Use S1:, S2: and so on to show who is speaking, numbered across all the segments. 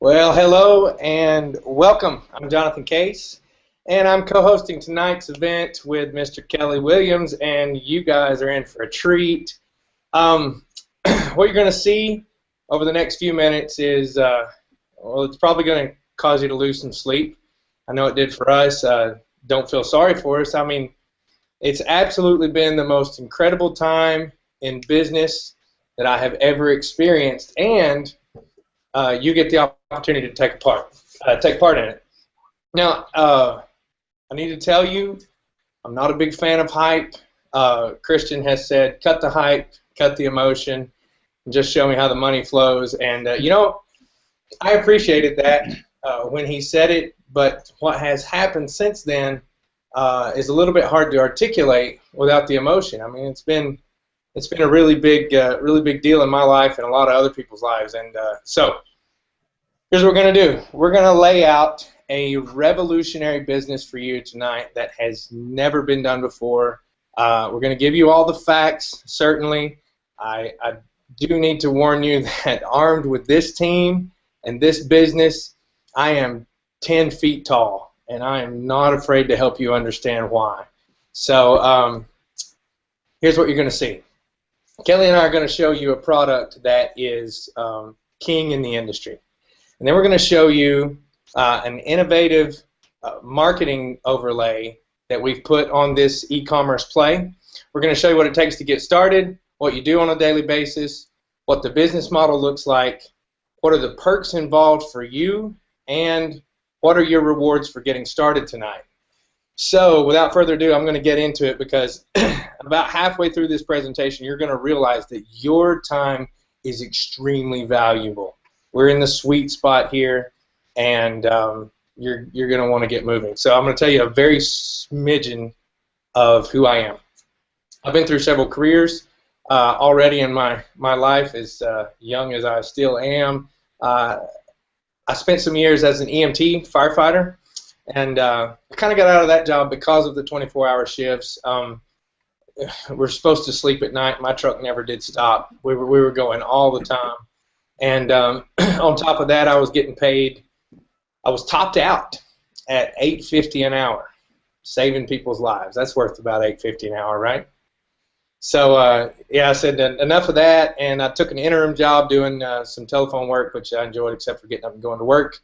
S1: Well, hello and welcome. I'm Jonathan Case, and I'm co-hosting tonight's event with Mr. Kelly Williams, and you guys are in for a treat. What you're going to see over the next few minutes is, well, it's probably going to cause you to lose some sleep. I know it did for us. Don't feel sorry for us. I mean, it's absolutely been the most incredible time in business that I have ever experienced, and you get the opportunity to take part in it. Now, I need to tell you, I'm not a big fan of hype. Christian has said, cut the hype, cut the emotion, and just show me how the money flows. And, I appreciated that when he said it, but what has happened since then is a little bit hard to articulate without the emotion. I mean, it's been a really big deal in my life and a lot of other people's lives. And so here's what we're going to do. We're going to lay out a revolutionary business for you tonight that has never been done before. We're going to give you all the facts, certainly. I do need to warn you that armed with this team and this business, I am 10 feet tall, and I am not afraid to help you understand why. So here's what you're going to see. Kelly and I are going to show you a product that is king in the industry. And then we're going to show you an innovative marketing overlay that we've put on this e-commerce play. We're going to show you what it takes to get started, what you do on a daily basis, what the business model looks like, what are the perks involved for you, and what are your rewards for getting started tonight. So without further ado, I'm going to get into it because about halfway through this presentation, you're going to realize that your time is extremely valuable. We're in the sweet spot here, and you're going to want to get moving. So I'm going to tell you a very smidgen of who I am. I've been through several careers already in my life, as young as I still am. I spent some years as an EMT firefighter, and I kind of got out of that job because of the 24-hour shifts. We're supposed to sleep at night. My truck never did stop. We were going all the time. And on top of that, I was getting paid. I was topped out at $8.50 an hour, saving people's lives. That's worth about $8.50 an hour, right? So yeah, I said enough of that, and I took an interim job doing some telephone work, which I enjoyed, except for getting up and going to work.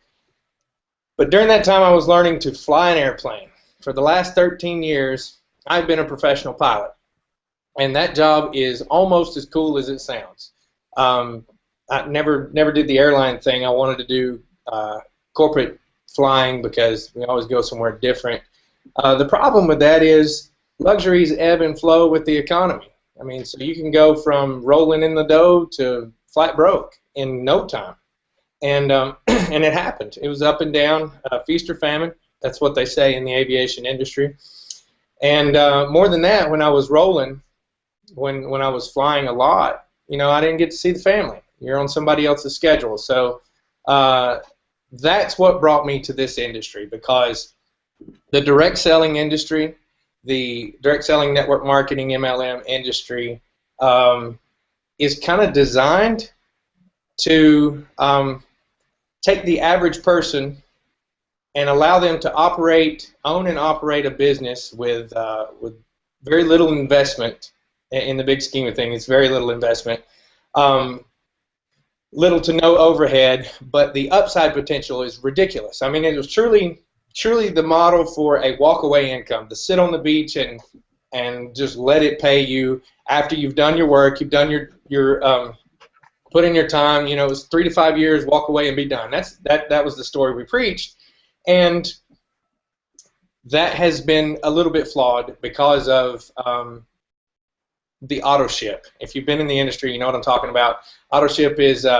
S1: But during that time, I was learning to fly an airplane. For the last 13 years, I've been a professional pilot, and that job is almost as cool as it sounds. I never did the airline thing. I wanted to do corporate flying because we always go somewhere different. The problem with that is luxuries ebb and flow with the economy. I mean, so you can go from rolling in the dough to flat broke in no time. And and it happened. It was up and down, feast or famine. That's what they say in the aviation industry. And more than that, when I was rolling, when I was flying a lot, I didn't get to see the family. You're on somebody else's schedule. So that's what brought me to this industry, because the direct selling industry, the direct selling network marketing MLM industry is kind of designed to take the average person and allow them to own and operate a business with very little investment. In the big scheme of things, it's very little investment. Little to no overhead, but the upside potential is ridiculous. I mean, it was truly the model for a walk-away income, to sit on the beach and just let it pay you after you've done your work, you've done your put in your time. It was 3 to 5 years, walk away and be done. That was the story we preached, and that has been a little bit flawed because of the auto ship. If you've been in the industry, you know what I'm talking about. Auto ship is, in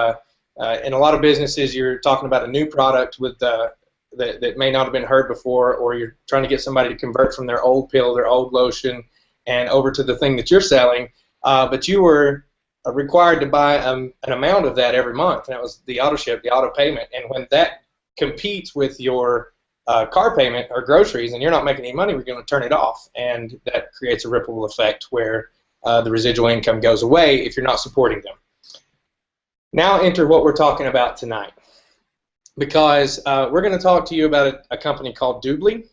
S1: a lot of businesses, you're talking about a new product with that may not have been heard before, or you're trying to get somebody to convert from their old pill, their old lotion, and over to the thing that you're selling, but you were required to buy an amount of that every month, and that was the auto ship, the auto payment. And when that competes with your car payment or groceries, and you're not making any money, we're going to turn it off, and that creates a ripple effect where the residual income goes away if you're not supporting them. Now enter what we're talking about tonight. because we're going to talk to you about a company called Doobly.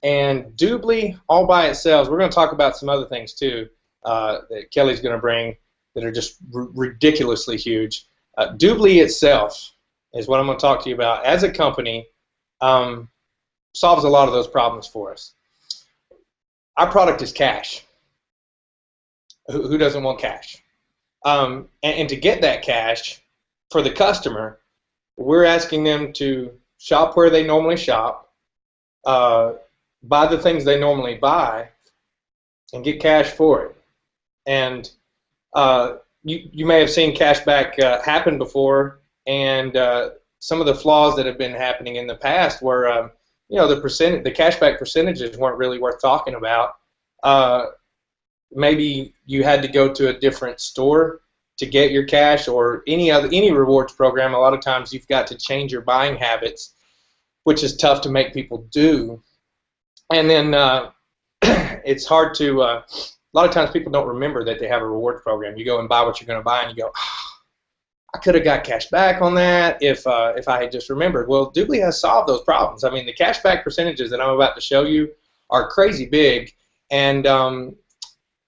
S1: And Doobly, all by itself, we're going to talk about some other things too that Kelly's going to bring that are just ridiculously huge. Doobly itself is what I'm going to talk to you about as a company. Solves a lot of those problems for us. Our product is cash. Who doesn't want cash? And to get that cash for the customer, we're asking them to shop where they normally shop, buy the things they normally buy, and get cash for it. And you may have seen cashback happen before, and some of the flaws that have been happening in the past were, the cashback percentages weren't really worth talking about. Maybe you had to go to a different store to get your cash, or any rewards program. A lot of times you've got to change your buying habits, which is tough to make people do. And then it's hard to. A lot of times people don't remember that they have a rewards program. You go and buy what you're going to buy, and you go, I could have got cash back on that if I had just remembered. Well, Doobly has solved those problems. I mean, the cashback percentages that I'm about to show you are crazy big, and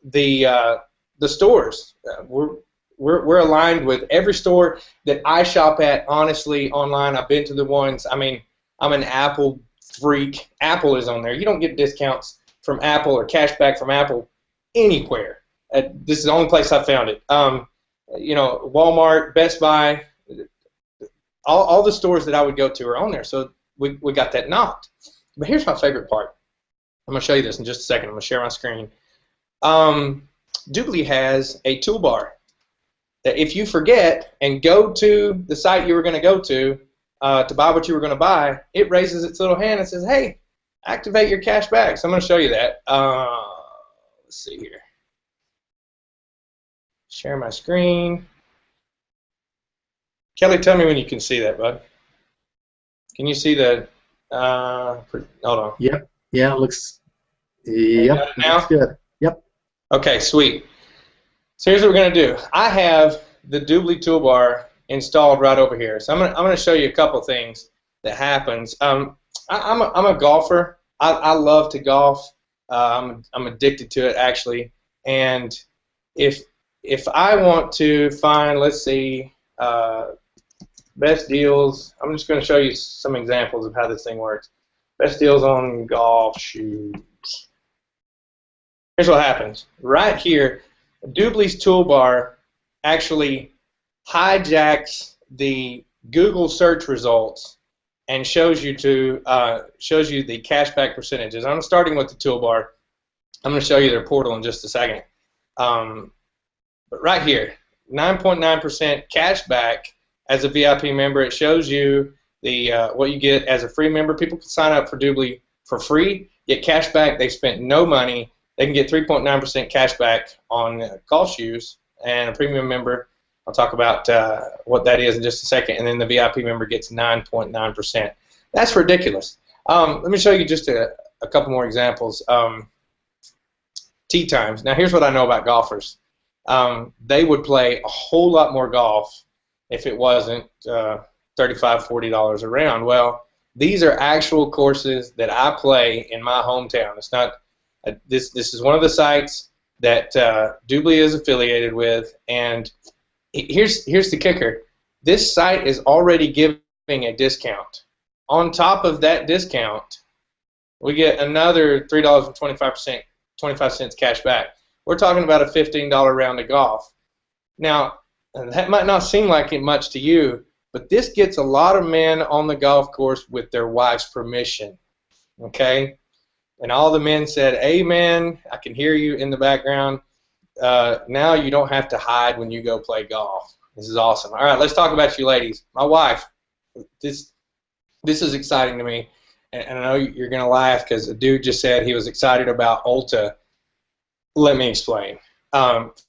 S1: the stores, we're aligned with every store that I shop at. Honestly, online, I've been to the ones. I mean, I'm an Apple freak. Apple is on there. You don't get discounts from Apple or cashback from Apple anywhere. This is the only place I found it. Walmart, Best Buy, all the stores that I would go to are on there. So we got that knocked. But here's my favorite part. I'm going to show you this in just a second. I'm going to share my screen. Doobly has a toolbar that if you forget and go to the site you were going to go to buy what you were going to buy, it raises its little hand and says, hey, activate your cash back. So I'm going to show you that. Let's see here. Share my screen. Kelly, tell me when you can see that, bud. Can you see the? Hold on.
S2: Yep. Yeah, it looks. Yep.
S1: Now?
S2: Looks good. Yep.
S1: Okay, sweet. So here's what we're gonna do. I have the Doobly toolbar installed right over here. So I'm gonna show you a couple things that happens. I'm a golfer. I love to golf. I'm addicted to it actually. And if I want to find, let's see, best deals, I'm just going to show you some examples of how this thing works. Best deals on golf shoes. Here's what happens. Right here, Doobly's toolbar actually hijacks the Google search results and shows you the cashback percentages. I'm starting with the toolbar. I'm going to show you their portal in just a second. But right here, 9.9% cashback as a VIP member. It shows you the what you get as a free member. People can sign up for Doobly for free, get cash back. They've spent no money. They can get 3.9% cash back on golf shoes. And a premium member, I'll talk about what that is in just a second. And then the VIP member gets 9.9%. That's ridiculous. Let me show you just a couple more examples. Tee times. Now, here's what I know about golfers. They would play a whole lot more golf if it wasn't $35, $40 a round. Well, these are actual courses that I play in my hometown. It's not this is one of the sites that Doobly is affiliated with, and here's the kicker. This site is already giving a discount. On top of that discount, we get another $3.25 cash back. We're talking about a $15 round of golf. Now, that might not seem like it much to you, but this gets a lot of men on the golf course with their wife's permission, okay? And all the men said, amen, I can hear you in the background. Now you don't have to hide when you go play golf. This is awesome. All right, let's talk about you ladies. My wife, this is exciting to me, and I know you're going to laugh because a dude just said he was excited about Ulta. Let me explain.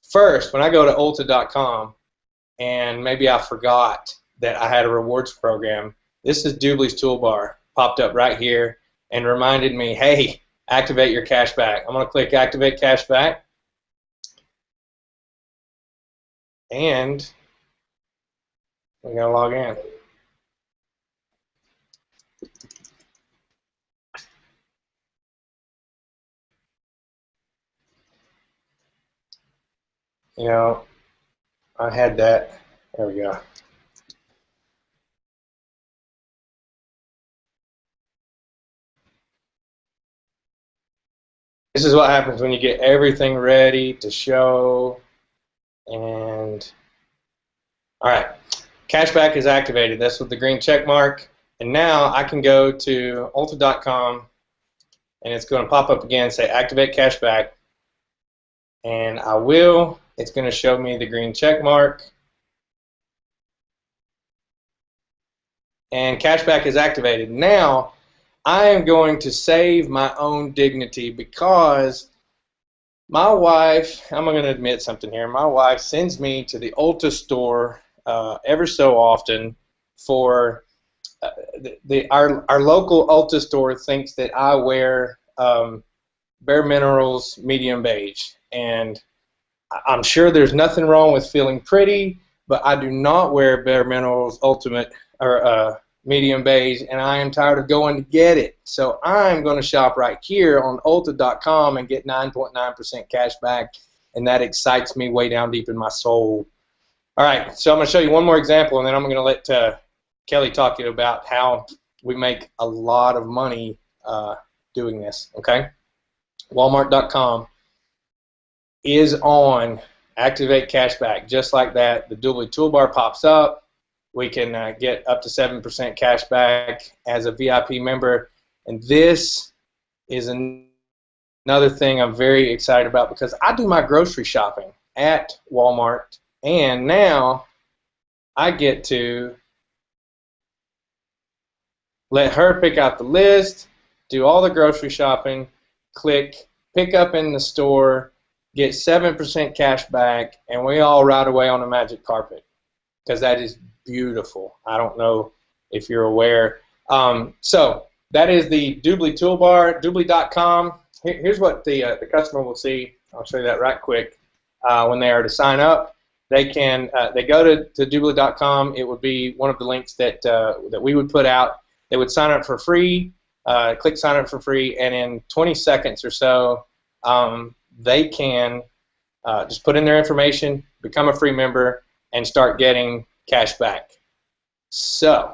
S1: First, when I go to Ulta.com, and maybe I forgot that I had a rewards program, this is Doobly's toolbar, popped up right here, and reminded me, hey, activate your cash back. I'm going to click Activate Cash Back, and we're going to log in. You know, I had that. There we go. This is what happens when you get everything ready to show. And all right, cashback is activated. That's with the green check mark. And now I can go to ulta.com and it's going to pop up again, say activate cashback. And I will. It's going to show me the green check mark. And cashback is activated. Now I am going to save my own dignity because my wife, I'm going to admit something here, my wife sends me to the Ulta store ever so often for our local Ulta store thinks that I wear Bare Minerals medium beige, and I'm sure there's nothing wrong with feeling pretty, but I do not wear Bare Minerals Ultimate or medium beige, and I am tired of going to get it. So I'm going to shop right here on ulta.com and get 9.9% cash back, and that excites me way down deep in my soul. All right, so I'm going to show you one more example, and then I'm going to let Kelly talk to you about how we make a lot of money doing this, okay? Walmart.com is on activate cashback, just like that. The Doobly toolbar pops up. We can get up to 7% cash back as a VIP member. And this is another thing I'm very excited about because I do my grocery shopping at Walmart, and now I get to let her pick out the list, do all the grocery shopping, click pick up in the store, get 7% cash back, and we all ride away on a magic carpet because that is beautiful. I don't know if you're aware. So that is the Doobly toolbar, Doobly.com. Here's what the customer will see. I'll show you that right quick. When they are to sign up, they go to Doobly.com. It would be one of the links that we would put out. They would sign up for free, click sign up for free, and in 20 seconds or so, they can just put in their information, become a free member, and start getting cash back. So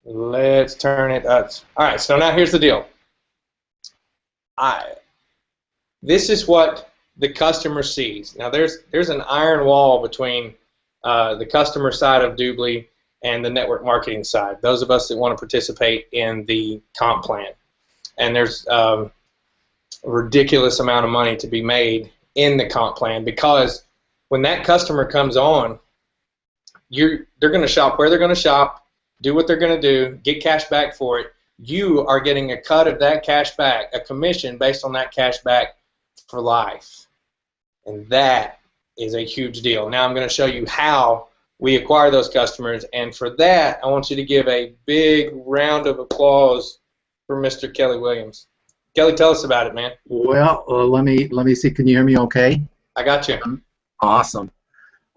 S1: let's turn it up. All right, so now here's the deal. This is what the customer sees. Now there's an iron wall between the customer side of Doobly and the network marketing side, those of us that want to participate in the comp plan. And there's a ridiculous amount of money to be made in the comp plan because when that customer comes on, they're going to shop where they're going to shop, do what they're going to do, get cash back for it. You are getting a cut of that cash back, a commission based on that cash back for life. And that is a huge deal. Now I'm going to show you how we acquire those customers, and for that I want you to give a big round of applause for Mr. Kelly Williams. Kelly, tell us about it, man.
S2: Well, let me see. Can you hear me okay?
S1: I got you.
S2: Awesome.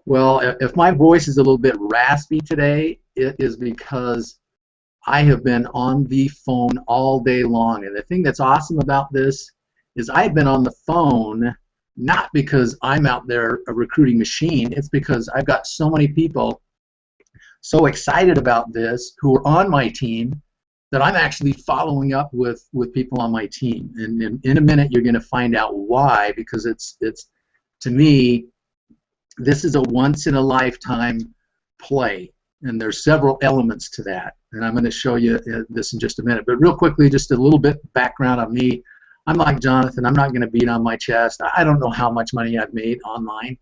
S2: Well, if my voice is a little bit raspy today, it is because I have been on the phone all day long. And the thing that's awesome about this is I've been on the phone not because I'm out there a recruiting machine. It's because I've got so many people so excited about this who are on my team that I'm actually following up with people on my team. And in a minute you're going to find out why, because it's to me, this is a once-in-a-lifetime play, and there's several elements to that, and I'm going to show you this in just a minute. But real quickly, just a little bit background on me. I'm like Jonathan. I'm not going to beat on my chest. I don't know how much money I've made online.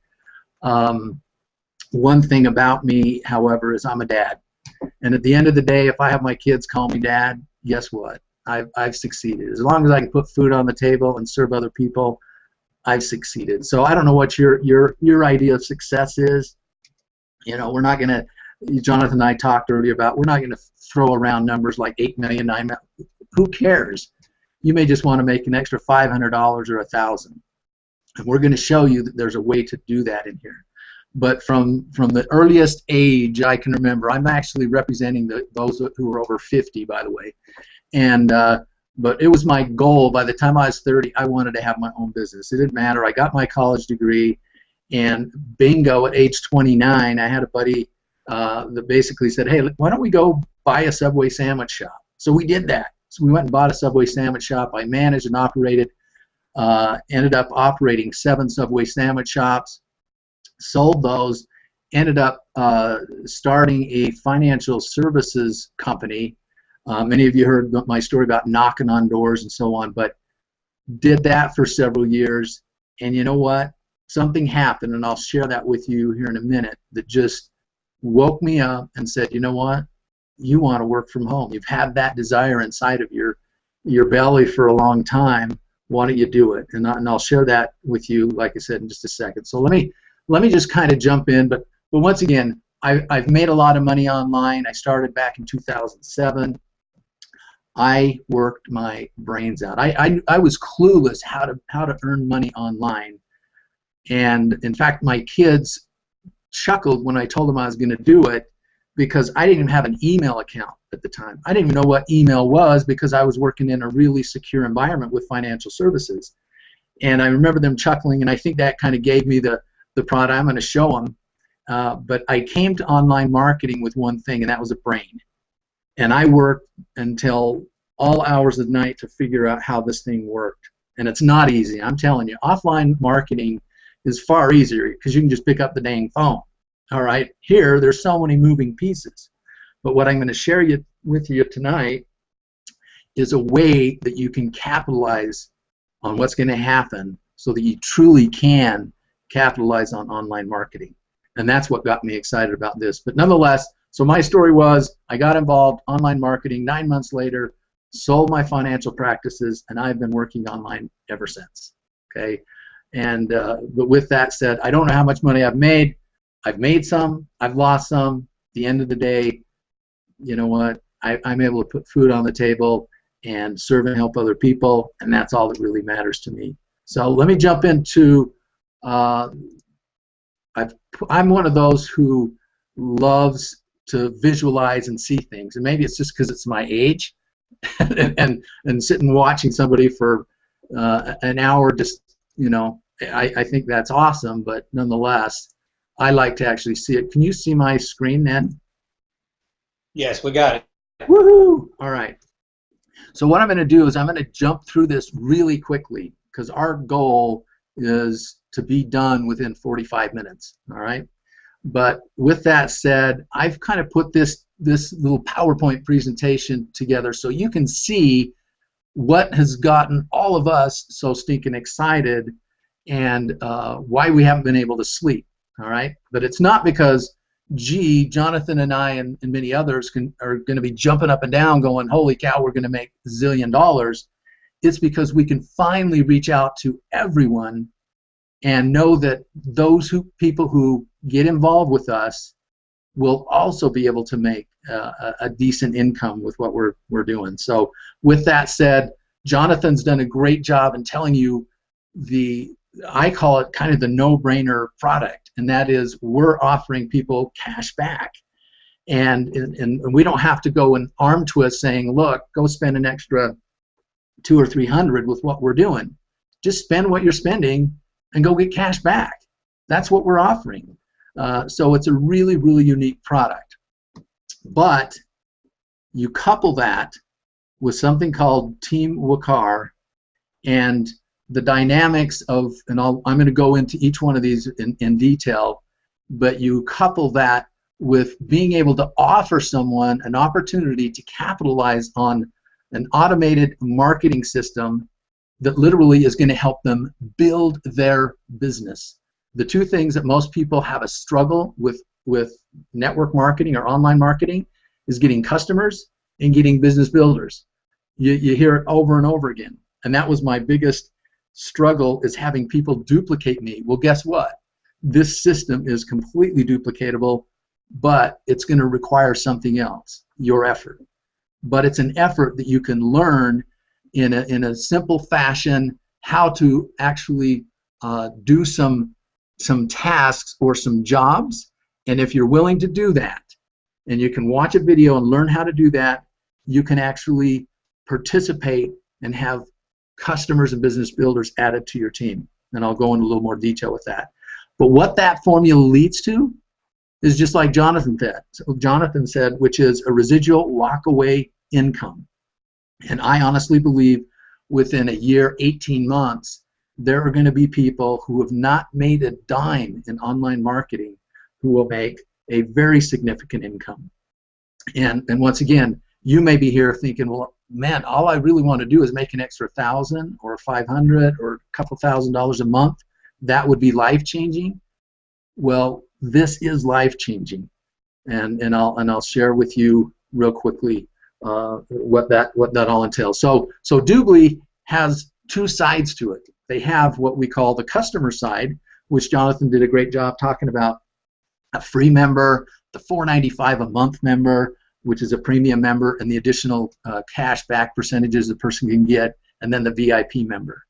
S2: One thing about me, however, is I'm a dad, and at the end of the day, if I have my kids call me dad, guess what? I've succeeded. As long as I can put food on the table and serve other people, I've succeeded. So I don't know what your idea of success is. You know, we're not going to, Jonathan and I talked earlier about, we're not going to throw around numbers like 8 million, 9 million. Who cares? You may just want to make an extra $500 or $1,000. And we're going to show you that there's a way to do that in here. But from the earliest age I can remember, I'm actually representing those who are over 50, by the way. And but it was my goal. By the time I was 30, I wanted to have my own business. It didn't matter. I got my college degree, And bingo, at age 29, I had a buddy that basically said, hey, why don't we go buy a Subway sandwich shop? So we did that. So we went and bought a Subway sandwich shop. I managed and operated, ended up operating 7 Subway sandwich shops, sold those, ended up starting a financial services company. Many of you heard my story about knocking on doors and so on, but did that for several years. And you know what? Something happened, and I'll share that with you here in a minute, that just woke me up and said, you know what? You want to work from home. You've had that desire inside of your belly for a long time. Why don't you do it? And I'll share that with you, like I said, in just a second. So let me just kind of jump in. But once again, I've made a lot of money online. I started back in 2007. I worked my brains out. I was clueless how to earn money online. And in fact, my kids chuckled when I told them I was going to do it, because I didn't even have an email account at the time. I didn't even know what email was, because I was working in a really secure environment with financial services. And I remember them chuckling, and I think that kind of gave me the product. I'm going to show them. But I came to online marketing with one thing, and that was a brain. And I worked until all hours of the night to figure out how this thing worked. And it's not easy. I'm telling you, offline marketing is far easier, because you can just pick up the dang phone. All right, here there's so many moving pieces. But what I'm going to share with you tonight is a way that you can capitalize on what's going to happen, so that you truly can capitalize on online marketing. And that's what got me excited about this. But nonetheless, so my story was, I got involved online marketing. 9 months later, sold my financial practices, and I've been working online ever since. Okay. And but with that said, I don't know how much money I've made. I've made some, I've lost some. At the end of the day, you know what? I'm able to put food on the table and serve and help other people, and that's all that really matters to me. So let me jump into, I'm one of those who loves to visualize and see things, and maybe it's just because it's my age, and sitting watching somebody for an hour, just, you know, I think that's awesome, but nonetheless, I like to actually see it. Can you see my screen, Ned?
S1: Yes, we got it.
S2: Woohoo! All right. So what I'm going to do is I'm going to jump through this really quickly, because our goal is to be done within 45 minutes. All right. But with that said, I've kind of put this little PowerPoint presentation together so you can see what has gotten all of us so stinking excited, and why we haven't been able to sleep. All right. But it's not because, gee, Jonathan and I and many others are going to be jumping up and down going, holy cow, we're going to make $1 zillion. It's because we can finally reach out to everyone and know that those people who get involved with us will also be able to make a decent income with what we're doing. So with that said, Jonathan's done a great job in telling you I call it kind of the no-brainer product, and that is, we're offering people cash back. And we don't have to go and arm twist saying, look, go spend an extra $200 or $300 with what we're doing. Just spend what you're spending and go get cash back. That's what we're offering. So it's a really, really unique product. But you couple that with something called Team WUKAR, and the dynamics of, and I'm going to go into each one of these in detail, but you couple that with being able to offer someone an opportunity to capitalize on an automated marketing system that literally is going to help them build their business. The two things that most people have a struggle with network marketing or online marketing is getting customers and getting business builders. You hear it over and over again. And that was my biggest struggle, is having people duplicate me. Well, guess what? This system is completely duplicatable, but it's going to require something else, your effort. But it's an effort that you can learn in a simple fashion, how to actually do some tasks or some jobs. And if you're willing to do that, and you can watch a video and learn how to do that, you can actually participate and have customers and business builders added to your team. And I'll go into a little more detail with that. But what that formula leads to is just like Jonathan said, which is a residual walk-away income. And I honestly believe within a year, 18 months, there are going to be people who have not made a dime in online marketing who will make a very significant income. And once again, you may be here thinking, well, man, all I really want to do is make an extra $1,000 or $500 or a couple $1,000s a month. That would be life-changing. Well, this is life-changing, and I'll share with you real quickly what that all entails. So Doobly has two sides to it. They have what we call the customer side, which Jonathan did a great job talking about. A free member, the $4.95 a month member, which is a premium member, and the additional cash back percentages the person can get, and then the VIP member.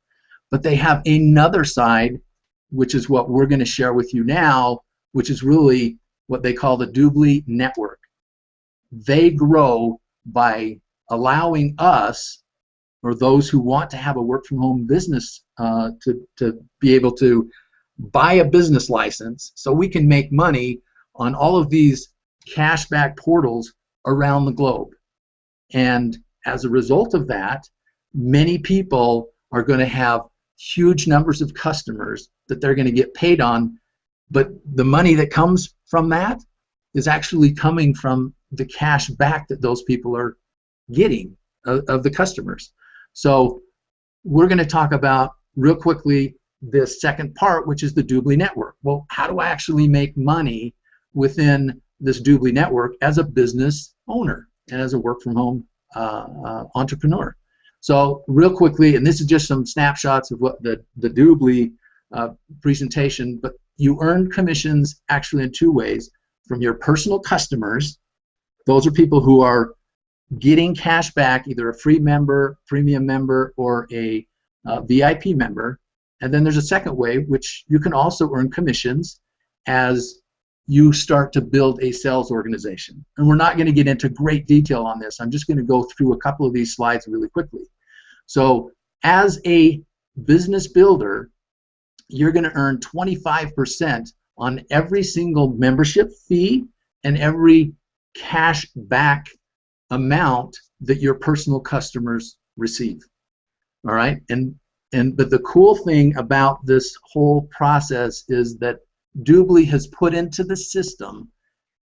S2: But they have another side, which is what we're going to share with you now, which is really what they call the Doobly Network. They grow by allowing us, or those who want to have a work-from-home business, to be able to buy a business license so we can make money on all of these cashback portals around the globe. And as a result of that, many people are going to have huge numbers of customers that they're going to get paid on, but the money that comes from that is actually coming from the cash back that those people are getting of the customers. So we're going to talk about real quickly this second part, which is the Doobly Network. Well, how do I actually make money within this Doobly Network as a business owner and as a work-from-home entrepreneur? So real quickly, and this is just some snapshots of what the Doobly presentation, but you earn commissions actually in two ways: from your personal customers. Those are people who are getting cash back, either a free member, premium member, or a VIP member. And then there's a second way, which you can also earn commissions as you start to build a sales organization. And we're not going to get into great detail on this. I'm just going to go through a couple of these slides really quickly. So as a business builder, you're going to earn 25% on every single membership fee and every cash back amount that your personal customers receive. All right, but the cool thing about this whole process is that Doobly has put into the system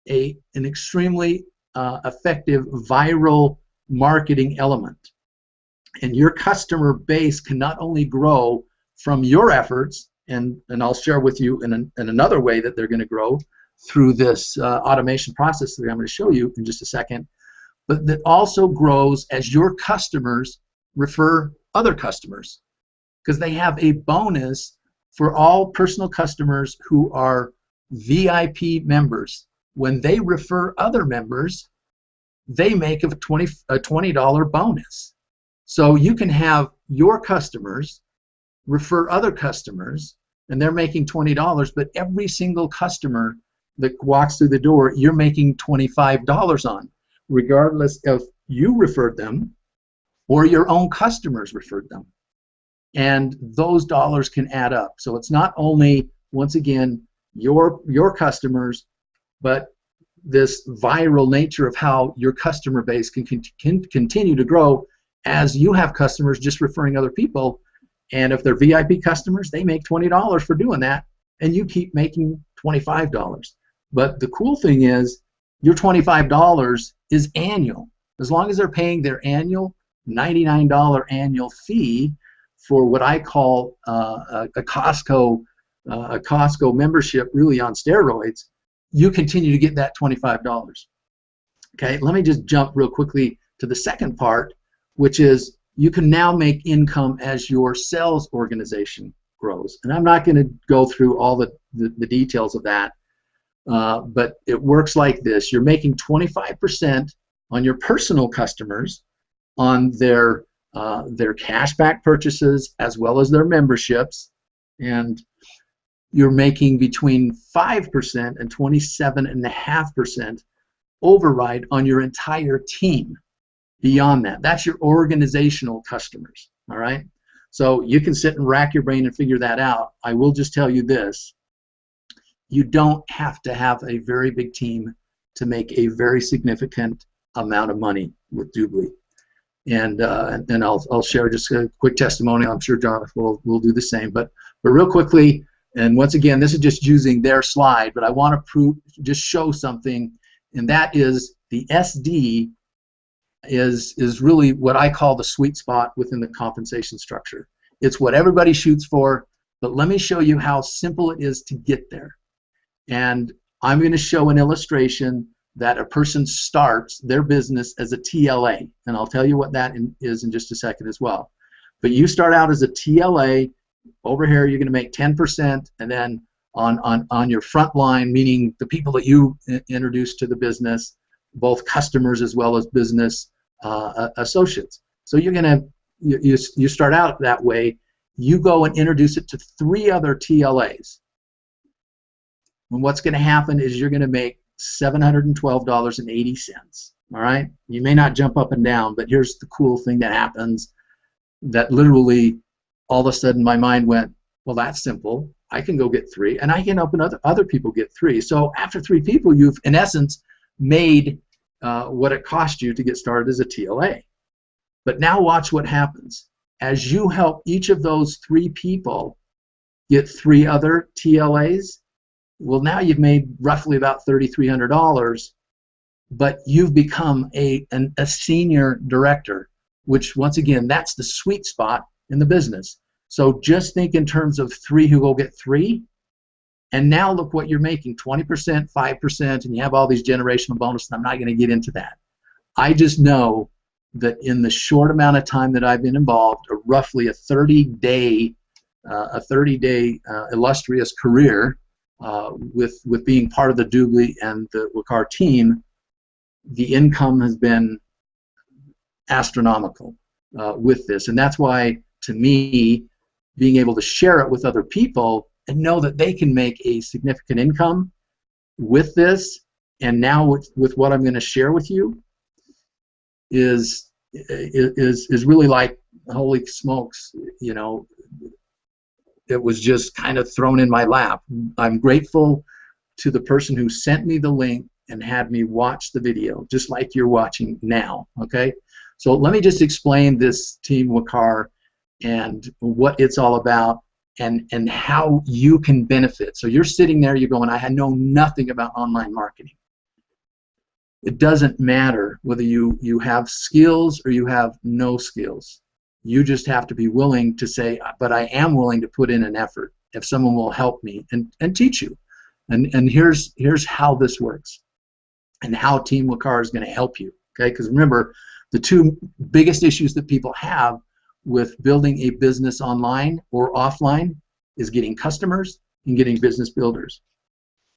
S2: an extremely effective viral marketing element, and your customer base can not only grow from your efforts, and I'll share with you in another way that they're going to grow through this automation process that I'm going to show you in just a second, but that also grows as your customers refer other customers, because they have a bonus for all personal customers who are VIP members. When they refer other members, they make a $20 bonus. So you can have your customers refer other customers, and they're making $20, but every single customer that walks through the door, you're making $25 on, regardless if you referred them or your own customers referred them. And those dollars can add up. So it's not only, once again, your customers, but this viral nature of how your customer base can continue to grow as you have customers just referring other people. And if they're VIP customers, they make $20 for doing that, and you keep making $25. But the cool thing is, your $25 is annual. As long as they're paying their annual $99 annual fee for what I call a Costco membership, really on steroids, you continue to get that $25. Okay, let me just jump real quickly to the second part, which is you can now make income as your sales organization grows. And I'm not going to go through all the details of that, but it works like this. You're making 25% on your personal customers on their cashback purchases as well as their memberships, and you're making between 5% and 27.5% override on your entire team. Beyond that, that's your organizational customers. All right, so you can sit and rack your brain and figure that out. I will just tell you this: you don't have to have a very big team to make a very significant amount of money with Doobly. And I'll share just a quick testimonial. I'm sure Jonathan will do the same. But real quickly, and once again, this is just using their slide, but I want to just show something, and that is the SD is really what I call the sweet spot within the compensation structure. It's what everybody shoots for, but let me show you how simple it is to get there. And I'm going to show an illustration that a person starts their business as a TLA, and I'll tell you what that is in just a second as well. But you start out as a TLA. Over here, you're going to make 10%, and then on your front line, meaning the people that you introduce to the business, both customers as well as business associates. So you're going to you start out that way. You go and introduce it to 3 other TLAs. And what's going to happen is you're going to make $712.80. All right? You may not jump up and down, but here's the cool thing that happens, that literally all of a sudden my mind went, well, that's simple. I can go get 3, and I can open other people get 3. So after 3 people, you've, in essence, made what it cost you to get started as a TLA. But now watch what happens. As you help each of those 3 people get 3 other TLAs, well, now you've made roughly about $3,300, but you've become a senior director, which, once again, that's the sweet spot in the business. So just think in terms of 3 who go get 3, and now look what you're making, 20%, 5%, and you have all these generational bonuses. I'm not going to get into that. I just know that in the short amount of time that I've been involved, roughly a 30-day illustrious career with being part of the Doobly and the WUKAR team, the income has been astronomical with this. And that's why, to me, being able to share it with other people and know that they can make a significant income with this, and now with what I'm going to share with you, is really like, holy smokes, you know, it was just kind of thrown in my lap. I'm grateful to the person who sent me the link and had me watch the video, just like you're watching now, okay? So let me just explain this Team WUKAR and what it's all about, and how you can benefit. So you're sitting there, you're going, I know nothing about online marketing. It doesn't matter whether you have skills or you have no skills. You just have to be willing to say, but I am willing to put in an effort if someone will help me and teach you. And here's how this works and how Team WUKAR is going to help you. Okay, because remember, the 2 biggest issues that people have with building a business online or offline is getting customers and getting business builders.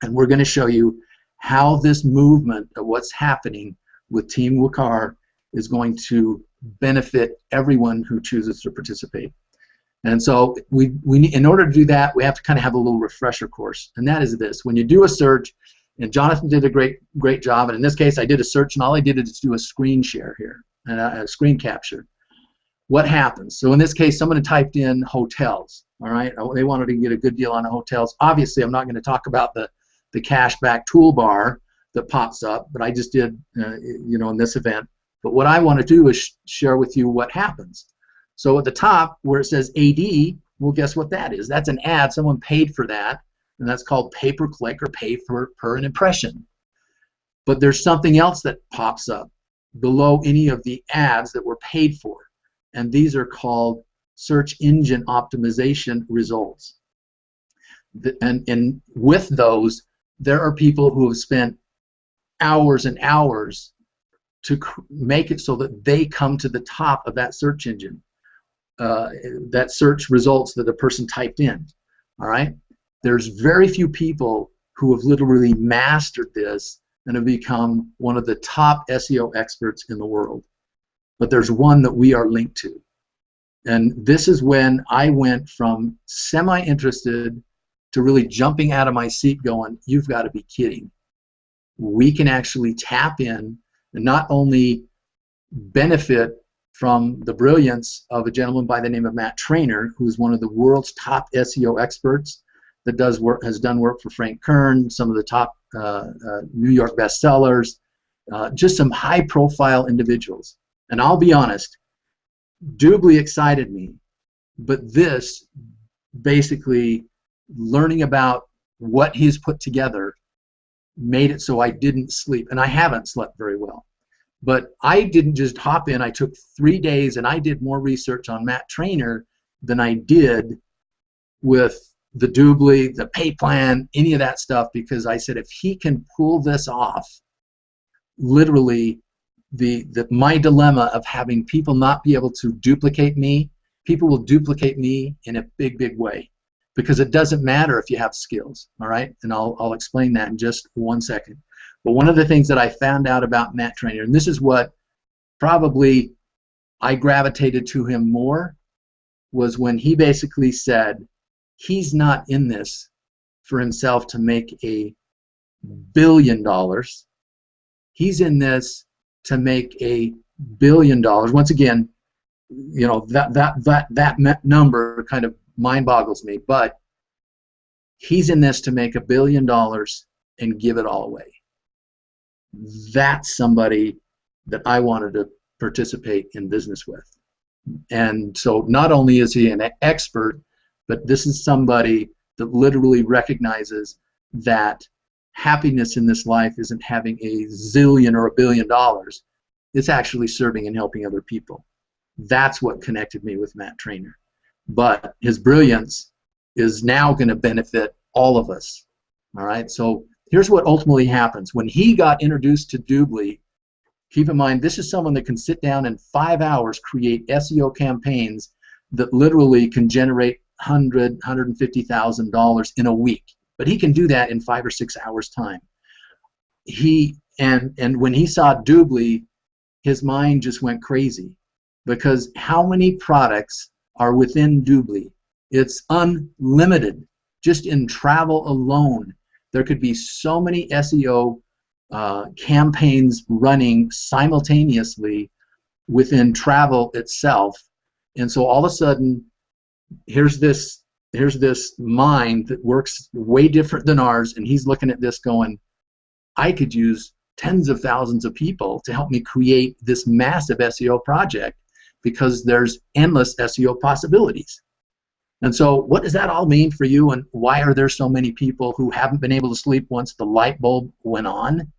S2: And we're going to show you how this movement of what's happening with Team WUKAR is going to benefit everyone who chooses to participate. And so we in order to do that, we have to kind of have a little refresher course, and that is this. When you do a search, and Jonathan did a great job, and in this case I did a search, and all I did is do a screen share here, and a screen capture. What happens? So in this case, someone typed in hotels, all right? They wanted to get a good deal on hotels. Obviously, I'm not going to talk about the cashback toolbar that pops up, but I just did, you know, in this event. But what I want to do is share with you what happens. So at the top where it says AD, well, guess what that is? That's an ad. Someone paid for that, and that's called pay-per-click or pay per an impression. But there's something else that pops up below any of the ads that were paid for, and these are called search engine optimization results. And with those, there are people who have spent hours and hours to make it so that they come to the top of that search engine, that search results that a person typed in. All right? There's very few people who have literally mastered this and have become one of the top SEO experts in the world. But there's one that we are linked to. And this is when I went from semi-interested to really jumping out of my seat going, you've got to be kidding. We can actually tap in and not only benefit from the brilliance of a gentleman by the name of Matt Trainer, who's one of the world's top SEO experts, that has done work for Frank Kern, some of the top New York bestsellers, just some high-profile individuals. And I'll be honest, Doobly excited me, but this basically learning about what he's put together made it so I didn't sleep, and I haven't slept very well. But I didn't just hop in. I took 3 days, and I did more research on Matt Trainer than I did with the Doobly, the pay plan, any of that stuff, because I said if he can pull this off, literally my dilemma of having people not be able to duplicate me, people will duplicate me in a big, big way, because it doesn't matter if you have skills, all right? And I'll explain that in just 1 second. But one of the things that I found out about Matt Trainer, and this is what probably I gravitated to him more, was when he basically said he's not in this for himself to make $1 billion. He's in this to make $1 billion. Once again, you know, that number kind of mind boggles me, but he's in this to make $1 billion and give it all away. That's somebody that I wanted to participate in business with. And so not only is he an expert, but this is somebody that literally recognizes that happiness in this life isn't having a zillion or $1 billion. It's actually serving and helping other people. That's what connected me with Matt Trainer. But his brilliance is now going to benefit all of us. All right, so here's what ultimately happens. When he got introduced to Doobly, keep in mind, this is someone that can sit down in 5 hours, create SEO campaigns that literally can generate $150,000 in a week. But he can do that in 5 or 6 hours time. And when he saw Doobly, his mind just went crazy, because how many products are within Doobly? It's unlimited. Just in travel alone, there could be so many SEO campaigns running simultaneously within travel itself. And so all of a sudden, here's this mind that works way different than ours, and he's looking at this going, I could use tens of thousands of people to help me create this massive SEO project, because there's endless SEO possibilities. And so what does that all mean for you, and why are there so many people who haven't been able to sleep once the light bulb went on?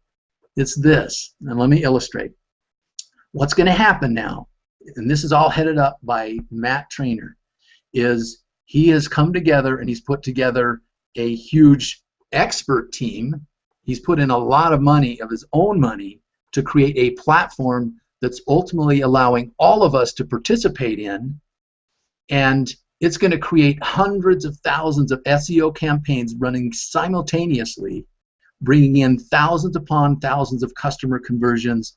S2: It's this, and let me illustrate. What's going to happen now, and this is all headed up by Matt Trainer, is he has come together and he's put together a huge expert team. He's put in a lot of money, of his own money, to create a platform that's ultimately allowing all of us to participate in, and it's going to create hundreds of thousands of SEO campaigns running simultaneously, bringing in thousands upon thousands of customer conversions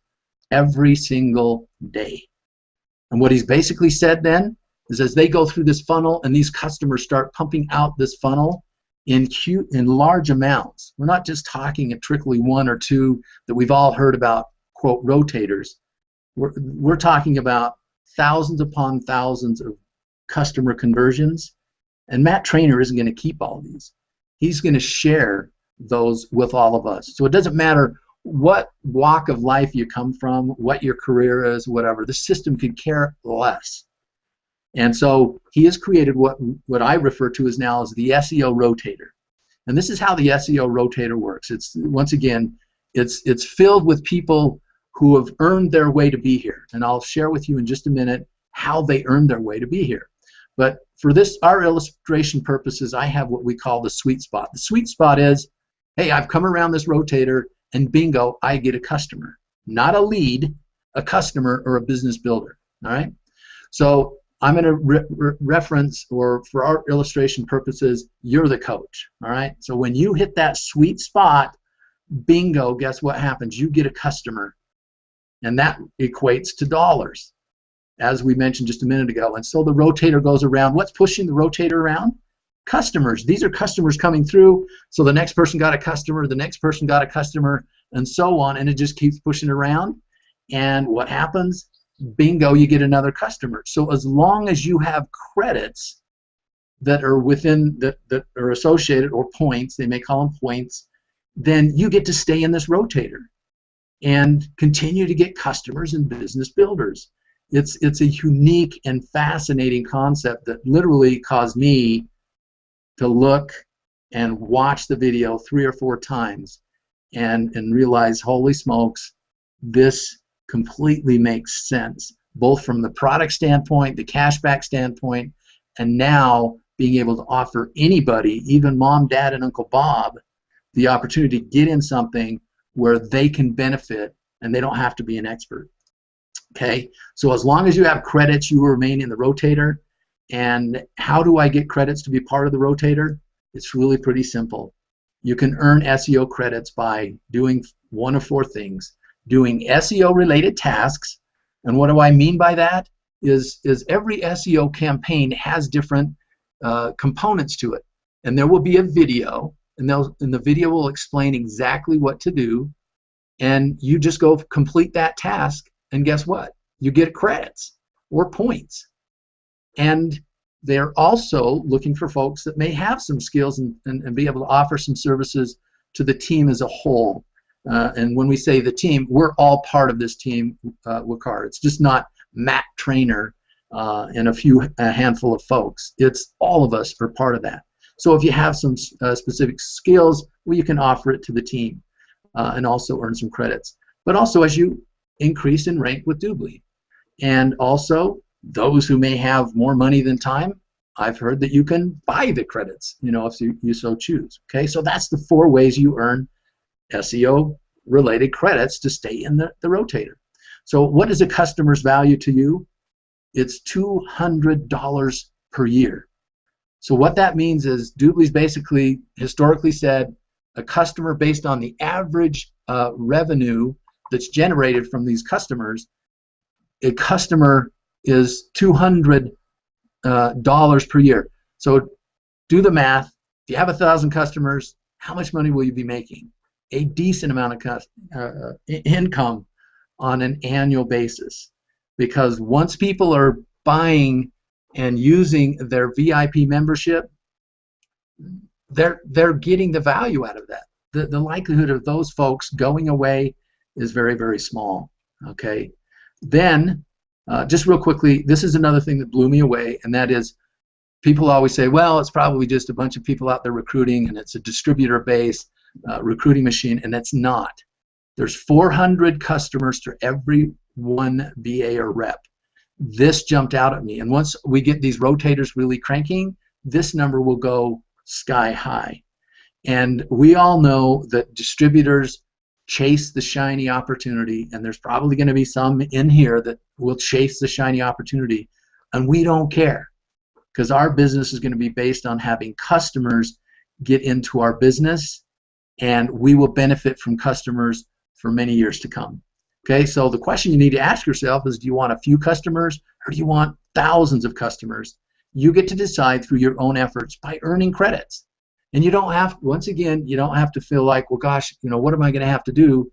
S2: every single day. And what he's basically said then is, as they go through this funnel and these customers start pumping out this funnel in large amounts, we're not just talking a trickly 1 or 2 that we've all heard about, quote, rotators. We're talking about thousands upon thousands of customer conversions, and Matt Trainer isn't going to keep all these. He's going to share those with all of us. So it doesn't matter what walk of life you come from, what your career is, whatever. The system could care less. And so he has created what I refer to as now as the SEO rotator. And this is how the SEO rotator works. It's, once again, it's filled with people who have earned their way to be here. And I'll share with you in just a minute how they earned their way to be here. But for our illustration purposes, I have what we call the sweet spot. The sweet spot is, hey, I've come around this rotator, and bingo, I get a customer. Not a lead, a customer or a business builder. All right? So I'm going to reference, or for our illustration purposes, you're the coach. All right? So when you hit that sweet spot, bingo, guess what happens? You get a customer. And that equates to dollars, as we mentioned just a minute ago. And so the rotator goes around. What's pushing the rotator around? Customers. These are customers coming through. So the next person got a customer, the next person got a customer, and so on. And it just keeps pushing around. And what happens? Bingo, you get another customer. So as long as you have credits, that are within that are associated, or points, they may call them points, then you get to stay in this rotator and continue to get customers and business builders. It's a unique and fascinating concept that literally caused me to look and watch the video 3 or 4 times and realize, holy smokes, this completely makes sense, both from the product standpoint, the cashback standpoint, and now being able to offer anybody, even mom, dad, and Uncle Bob, the opportunity to get in something where they can benefit and they don't have to be an expert. Okay, so as long as you have credits, you remain in the rotator. And how do I get credits to be part of the rotator? It's really pretty simple. You can earn SEO credits by doing one of 4 things. Doing SEO related tasks, and what do I mean by that is every SEO campaign has different components to it, and there will be a video, and the video will explain exactly what to do, and you just go complete that task, and guess what? You get credits or points. And they're also looking for folks that may have some skills and be able to offer some services to the team as a whole. And when we say the team, we're all part of this team, WUKAR. It's just not Matt Trainer and a handful of folks. It's all of us are part of that. So if you have some specific skills, well, you can offer it to the team and also earn some credits. But also as you increase in rank with Doobly. And also, those who may have more money than time, I've heard that you can buy the credits, if you so choose. Okay, so that's the 4 ways you earn SEO related credits to stay in the rotator. So what is a customer's value to you? It's $200 per year. So what that means is Doobly's basically historically said a customer, based on the average revenue that's generated from these customers, a customer is $200 per year. So do the math. If you have 1,000 customers, how much money will you be making? A decent amount of income on an annual basis, because once people are buying and using their VIP membership, they're getting the value out of that. The likelihood of those folks going away is very, very small. Okay, then just real quickly, this is another thing that blew me away, and that is people always say, well, it's probably just a bunch of people out there recruiting and it's a distributor-based recruiting machine, and that's not. There's 400 customers to every one BA or rep. This jumped out at me, and once we get these rotators really cranking, this number will go sky high. And we all know that distributors chase the shiny opportunity, and there's probably going to be some in here that will chase the shiny opportunity, and we don't care, because our business is going to be based on having customers get into our business, and we will benefit from customers for many years to come. Okay, so the question you need to ask yourself is, do you want a few customers or do you want thousands of customers? You get to decide through your own efforts by earning credits. And you don't have, once again, you don't have to feel like, well, gosh, what am I going to have to do?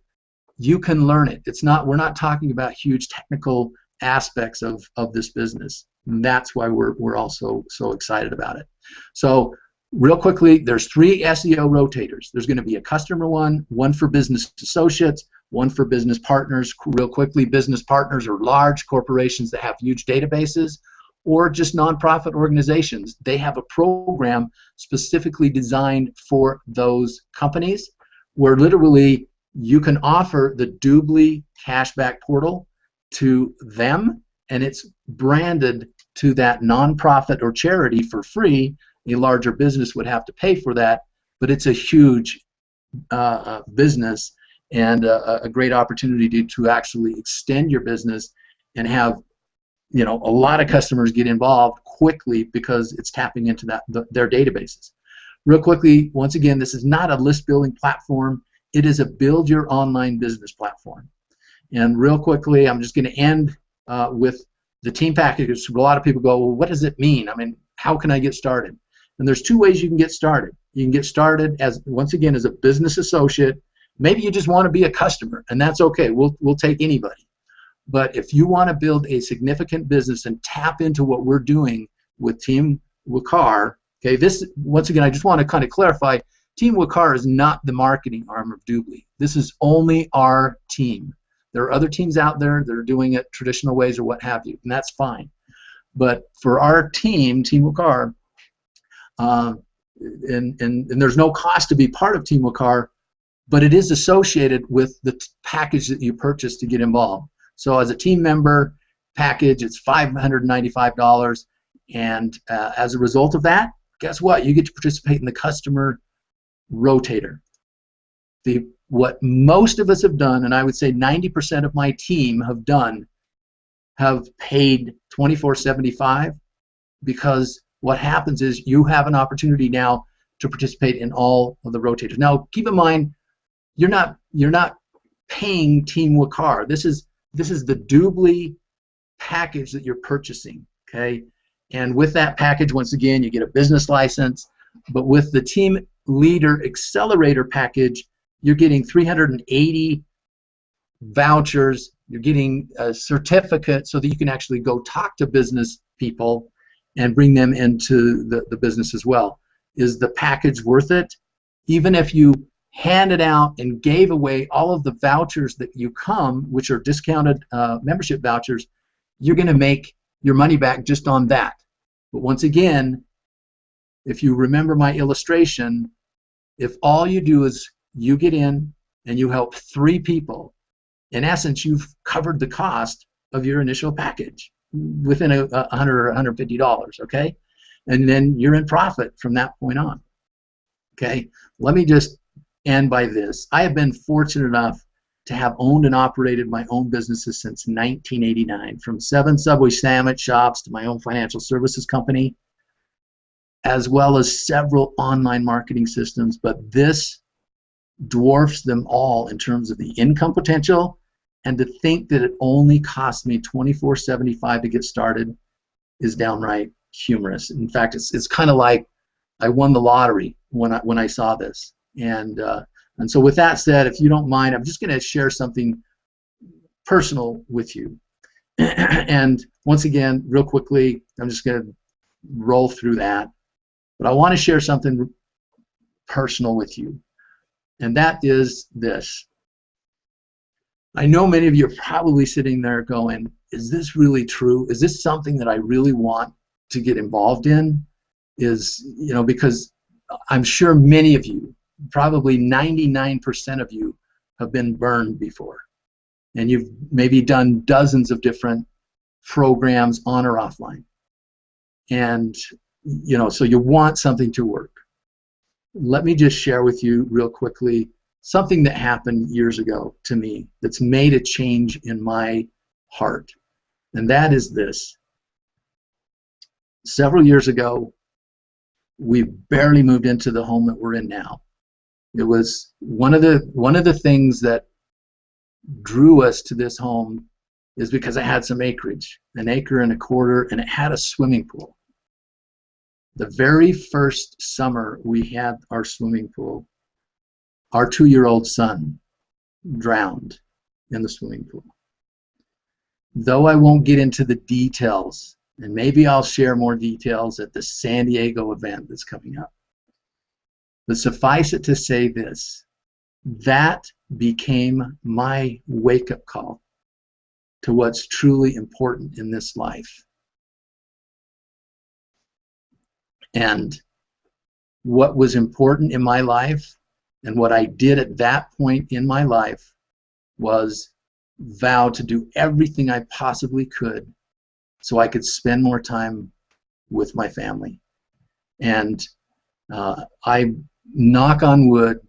S2: You can learn it. It's not, we're not talking about huge technical aspects of this business. And that's why we're also so excited about it. So real quickly, there's 3 SEO rotators. There's going to be a customer one for business associates, one for business partners. Real quickly, business partners are large corporations that have huge databases, or just nonprofit organizations. They have a program specifically designed for those companies, where literally you can offer the Doobly cashback portal to them, and it's branded to that nonprofit or charity for free. A larger business would have to pay for that, but it's a huge business and a great opportunity to actually extend your business and have a lot of customers get involved quickly because it's tapping into their databases. Real quickly, once again, this is not a list building platform. It is a build your online business platform. And real quickly, I'm just going to end with the team packages. A lot of people go, well, what does it mean? I mean, how can I get started? And there's 2 ways you can get started. You can get started as, once again, as a business associate. Maybe you just want to be a customer, and that's okay. We'll take anybody. But if you want to build a significant business and tap into what we're doing with Team WUKAR, okay, this, once again, I just want to kind of clarify, Team WUKAR is not the marketing arm of Doobly. This is only our team. There are other teams out there that are doing it traditional ways or what have you, and that's fine. But for our team, Team WUKAR, and there's no cost to be part of Team WUKAR, but it is associated with the package that you purchase to get involved. So as a team member package, it's $595, and as a result of that, guess what? You get to participate in the customer rotator. What most of us have done, and I would say 90% of my team have done, have paid $24.75, because what happens is you have an opportunity now to participate in all of the rotators. Now, keep in mind, you're not paying Team WUKAR. This is the Doobly package that you're purchasing, okay? And with that package, once again, you get a business license. But with the Team Leader Accelerator package, you're getting 380 vouchers. You're getting a certificate so that you can actually go talk to business people and bring them into the business as well. Is the package worth it? Even if you handed out and gave away all of the vouchers that you come, which are discounted membership vouchers, you're going to make your money back just on that. But once again, if you remember my illustration, if all you do is you get in and you help 3 people, in essence, you've covered the cost of your initial package within $100 or $150, okay? And then you're in profit from that point on, okay? Let me just end by this. I have been fortunate enough to have owned and operated my own businesses since 1989, from 7 Subway sandwich shops to my own financial services company, as well as several online marketing systems, but this dwarfs them all in terms of the income potential. And to think that it only cost me $24.75 to get started is downright humorous. In fact, it's kind of like I won the lottery when I saw this. And so with that said, if you don't mind, I'm just going to share something personal with you. And once again, real quickly, I'm just going to roll through that. But I want to share something personal with you. And that is this. I know many of you are probably sitting there going, is this really true? Is this something that I really want to get involved in? Because I'm sure many of you, probably 99% of you, have been burned before. And you've maybe done dozens of different programs on or offline. And, so you want something to work. Let me just share with you real quickly something that happened years ago to me that's made a change in my heart. And that is this. Several years ago, we barely moved into the home that we're in now. It was one of the things that drew us to this home is because it had some acreage, 1.25 acres, and it had a swimming pool. The very first summer we had our swimming pool, our 2-year-old son drowned in the swimming pool. Though I won't get into the details, and maybe I'll share more details at the San Diego event that's coming up, but suffice it to say this, that became my wake-up call to what's truly important in this life. And what was important in my life and what I did at that point in my life was vow to do everything I possibly could so I could spend more time with my family. And I knock on wood,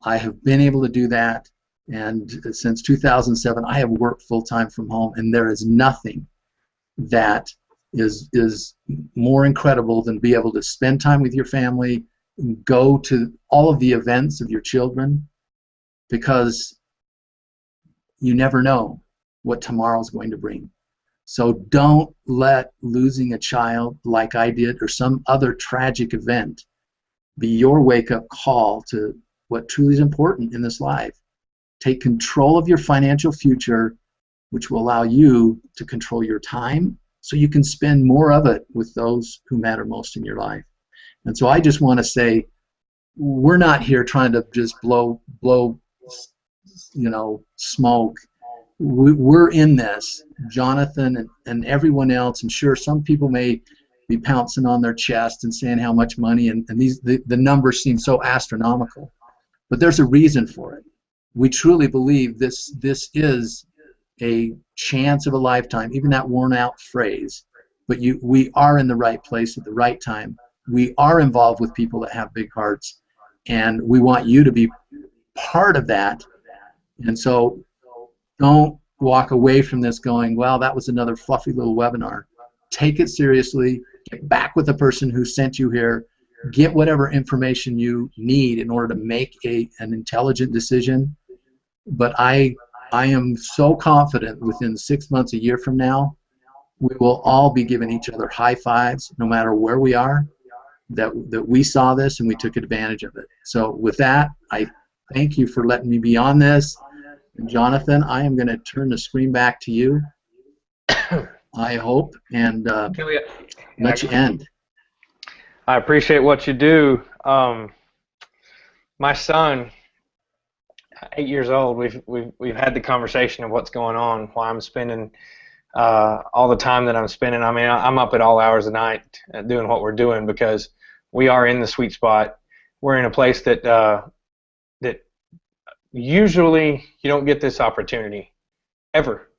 S2: I have been able to do that. And since 2007, I have worked full-time from home, and there is nothing that is more incredible than be able to spend time with your family, go to all of the events of your children, because you never know what tomorrow's going to bring. So don't let losing a child like I did or some other tragic event be your wake-up call to what truly is important in this life. Take control of your financial future, which will allow you to control your time so you can spend more of it with those who matter most in your life. And so I just want to say, we're not here trying to just blow smoke. We're in this, Jonathan and everyone else, and sure, some people may be pouncing on their chest and saying how much money, and the numbers seem so astronomical, but there's a reason for it. We truly believe this is a chance of a lifetime, even that worn out phrase, but we are in the right place at the right time. We are involved with people that have big hearts, and we want you to be part of that. And so don't walk away from this going, well, that was another fluffy little webinar. Take it seriously. Get back with the person who sent you here. Get whatever information you need in order to make an intelligent decision. But I am so confident within 6 months, a year from now, we will all be giving each other high fives, no matter where we are, that we saw this and we took advantage of it. So with that, I thank you for letting me be on this. And Jonathan, I am going to turn the screen back to you, I hope, and let you end.
S1: I appreciate what you do. My son, 8 years old, we've had the conversation of what's going on, why I'm spending all the time that I'm spending. I mean, I'm up at all hours of the night doing what we're doing because we are in the sweet spot. We're in a place that that usually you don't get this opportunity ever,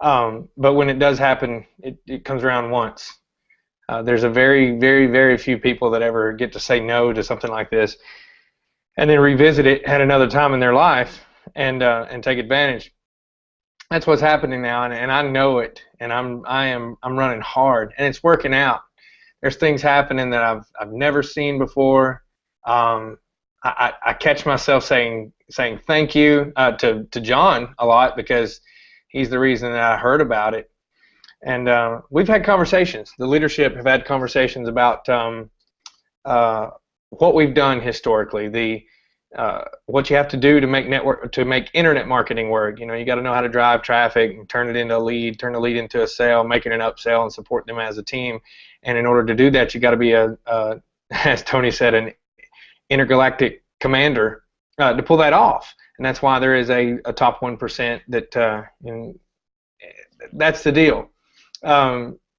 S1: but when it does happen, it comes around once. There's a very, very, very few people that ever get to say no to something like this and then revisit it at another time in their life and take advantage. That's what's happening now, and I know it, and I'm running hard, and it's working out. There's things happening that I've never seen before. I catch myself saying thank you to John a lot because he's the reason that I heard about it. And we've had conversations. The leadership have had conversations about what we've done historically, what you have to do to make internet marketing work. You know, you got to know how to drive traffic and turn it into a lead, turn a lead into a sale, make it an upsell, and support them as a team. And in order to do that, you got to be as Tony said, an intergalactic commander to pull that off. And that's why there is a top 1% that that's the deal.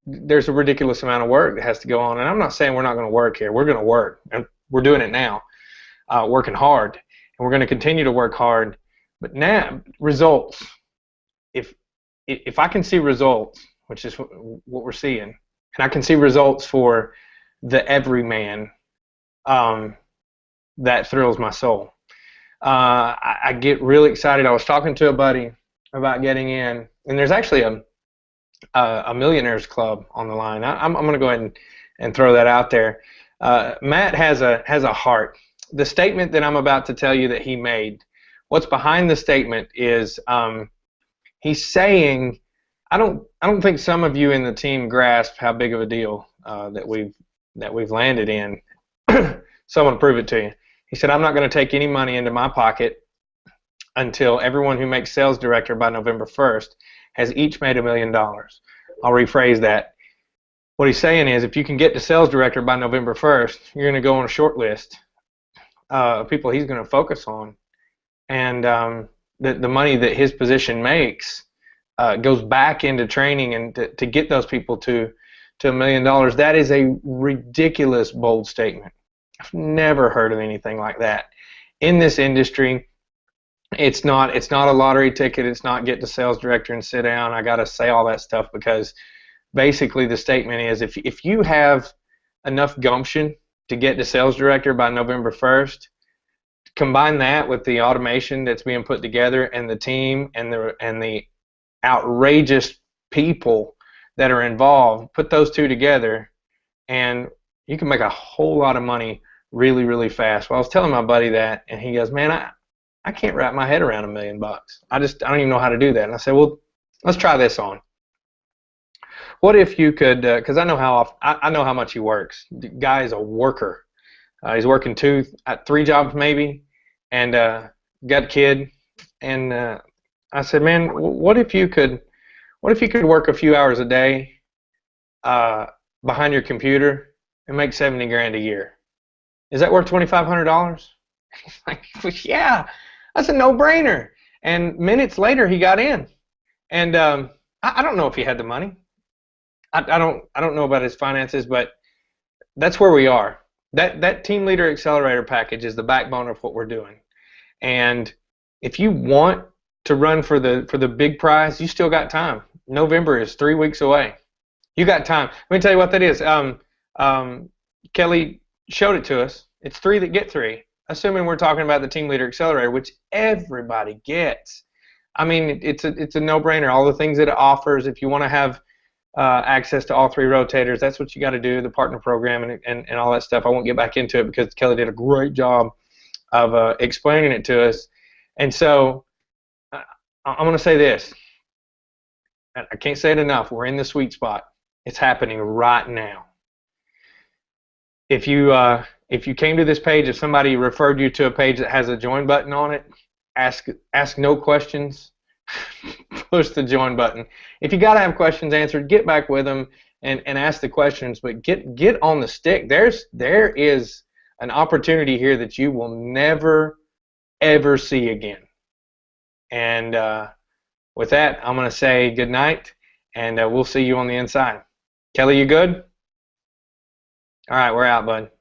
S1: There's a ridiculous amount of work that has to go on, and I'm not saying we're not going to work here. We're going to work, and we're doing it now, working hard, and we're going to continue to work hard. But now, results. If I can see results, which is what we're seeing, and I can see results for the everyman, that thrills my soul. I get really excited. I was talking to a buddy about getting in, and there's actually a millionaires club on the line. I'm going to go ahead and throw that out there. Matt has a heart. The statement that I'm about to tell you that he made, what's behind the statement is he's saying, I don't think some of you in the team grasp how big of a deal that we've landed in. Someone prove it to you. He said, I'm not going to take any money into my pocket until everyone who makes sales director by November 1st has each made $1 million. I'll rephrase that. What he's saying is if you can get to sales director by November 1st, you're going to go on a short list of people he's going to focus on. And the money that his position makes goes back into training and to get those people to $1 million. That is a ridiculous, bold statement. I've never heard of anything like that. In this industry, it's not a lottery ticket. It's not get to sales director and sit down. I got to say all that stuff because basically the statement is if you have enough gumption to get to sales director by November 1st, combine that with the automation that's being put together and the team and the outrageous people that are involved, put those two together, and you can make a whole lot of money really, really fast. Well, I was telling my buddy that, and he goes, man, I can't wrap my head around $1 million. I don't even know how to do that. And I said, well, let's try this on. What if you could, because I know how much he works. The guy is a worker. He's working 3 jobs maybe, and got a kid. And I said, man, what if you could work a few hours a day uh, behind your computer and make 70 grand a year. Is that worth $2,500? Like, yeah, that's a no-brainer. And minutes later, he got in. And I don't know if he had the money. I don't know about his finances, but that's where we are. That team leader accelerator package is the backbone of what we're doing. And if you want to run for the big prize, you still got time. November is 3 weeks away. You got time. Let me tell you what that is. Kelly showed it to us. It's 3 that get 3. Assuming we're talking about the Team Leader Accelerator, which everybody gets. I mean, it's a no-brainer. All the things that it offers. If you want to have access to all 3 rotators, that's what you got to do. The partner program and all that stuff. I won't get back into it because Kelly did a great job of explaining it to us. And so I'm going to say this. I can't say it enough. We're in the sweet spot. It's happening right now. If you came to this page, if somebody referred you to a page that has a join button on it, ask no questions, push the join button. If you got to have questions answered, get back with them and ask the questions, but get on the stick. There is an opportunity here that you will never ever see again. And with that, I'm going to say good night, and we'll see you on the inside. Kelly, you good? All right, we're out, bud.